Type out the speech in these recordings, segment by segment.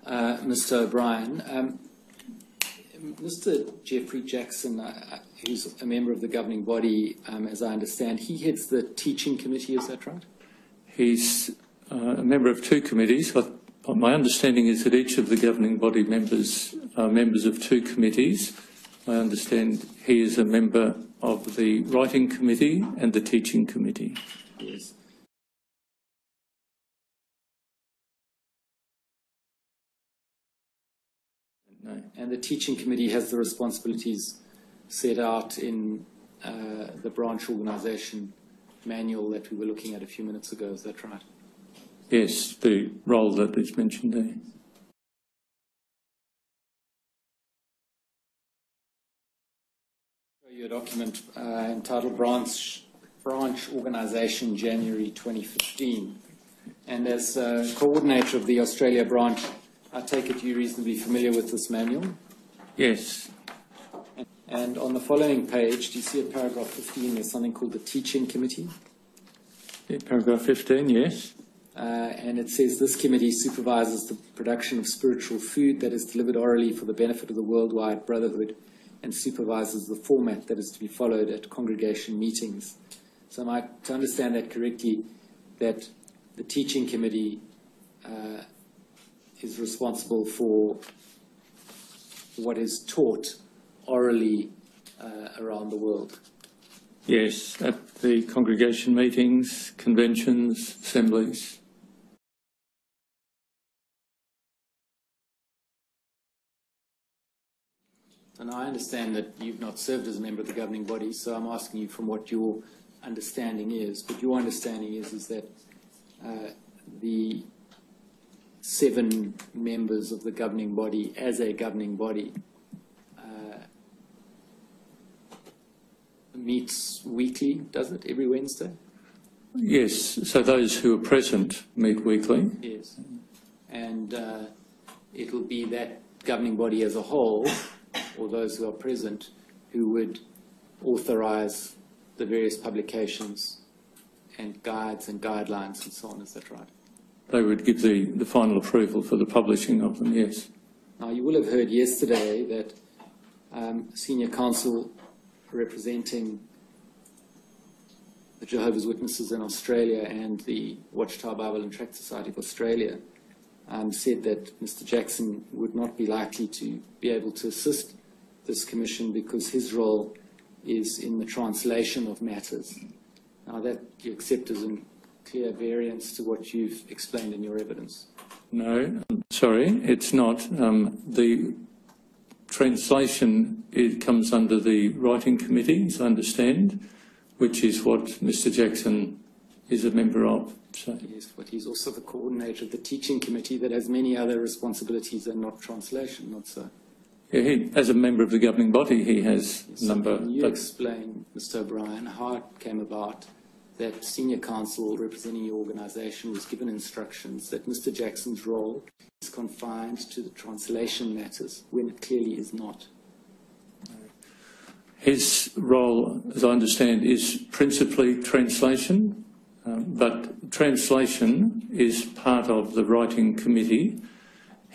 Mr. O'Brien, Mr. Jeffrey Jackson, who's a member of the governing body, as I understand, he heads the teaching committee, is that right? He's a member of two committees, but my understanding is that each of the governing body members are members of two committees. I understand he is a member of the writing committee and the teaching committee. Yes. No. And the teaching committee has the responsibilities set out in the branch organisation manual that we were looking at a few minutes ago, is that right? Yes, the role that is mentioned there. Your document entitled Branch Organisation January 2015, and as coordinator of the Australia branch, I take it you're reasonably familiar with this manual? Yes. And on the following page, do you see at paragraph 15 there's something called the Teaching Committee? Yeah, paragraph 15, yes. And it says this committee supervises the production of spiritual food that is delivered orally for the benefit of the worldwide brotherhood and supervises the format that is to be followed at congregation meetings. So am I to understand that correctly, that the teaching committee is responsible for what is taught orally around the world? Yes, at the congregation meetings, conventions, assemblies. And I understand that you've not served as a member of the governing body, so I'm asking you from what your understanding is. But your understanding is that the 7 members of the governing body, as a governing body, meets weekly, does it, every Wednesday? Yes, so those who are present meet weekly. Yes. And it will be that governing body as a whole, or those who are present, who would authorise the various publications and guides and guidelines and so on, is that right? They would give the final approval for the publishing of them, yes. Now, you will have heard yesterday that senior counsel representing the Jehovah's Witnesses in Australia and the Watchtower Bible and Tract Society of Australia said that Mr. Jackson would not be likely to be able to assist this commission because his role is in the translation of matters. Now, that you accept as a clear variance to what you've explained in your evidence? No, sorry, it's not. The translation, it comes under the writing committee, as I understand, which is what Mr. Jackson is a member of. So. Yes, but he's also the coordinator of the teaching committee that has many other responsibilities and not translation, not so. Yeah, as a member of the governing body, he has a number. Can you explain, Mr. O'Brien, how it came about that senior counsel representing your organisation was given instructions that Mr. Jackson's role is confined to the translation matters when it clearly is not? His role, as I understand, is principally translation, but translation is part of the writing committee.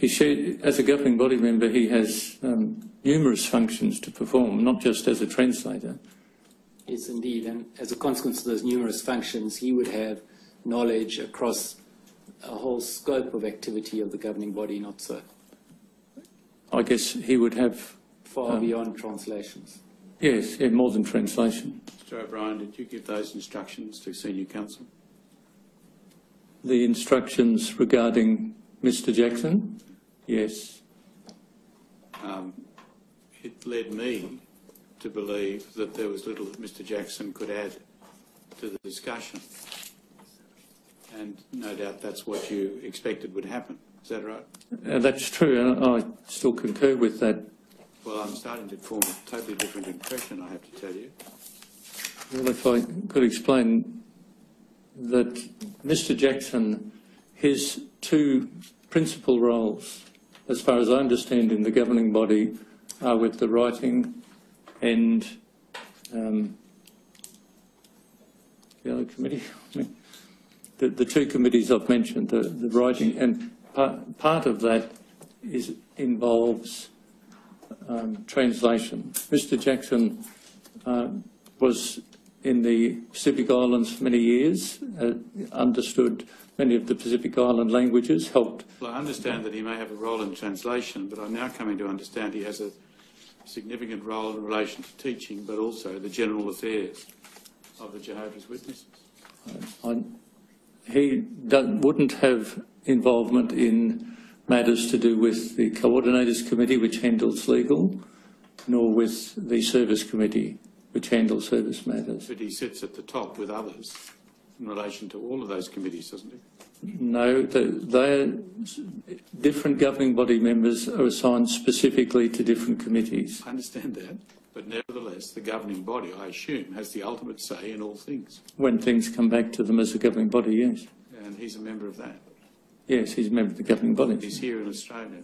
As a governing body member, he has numerous functions to perform, not just as a translator. Yes, indeed, and as a consequence of those numerous functions, he would have knowledge across a whole scope of activity of the governing body, not so? I guess he would have... Far beyond translations. Yes, yeah, more than translation. Mr. O'Brien, did you give those instructions to senior counsel? The instructions regarding Mr. Jackson? Yes. It led me to believe that there was little that Mr. Jackson could add to the discussion. And no doubt that's what you expected would happen. Is that right? That's true, and I still concur with that. Well, I'm starting to form a totally different impression, I have to tell you. Well, if I could explain that Mr. Jackson, his 2 principal roles, as far as I understand in the governing body, are with the writing and the other committee. The 2 committees I've mentioned, the writing, and part of that involves translation. Mr. Jackson was in the Pacific Islands for many years, understood many of the Pacific Island languages, helped. Well, I understand that he may have a role in translation, but I'm now coming to understand he has a significant role in relation to teaching, but also the general affairs of the Jehovah's Witnesses. He wouldn't have involvement in matters to do with the Coordinators Committee, which handles legal, nor with the Service Committee, which handles service matters. But he sits at the top with others in relation to all of those committees, doesn't he? No, they're different governing body members are assigned specifically to different committees. I understand that, but nevertheless, the governing body, I assume, has the ultimate say in all things. When things come back to them as a governing body, yes. And he's a member of that. Yes, he's a member of the governing body. He's here in Australia.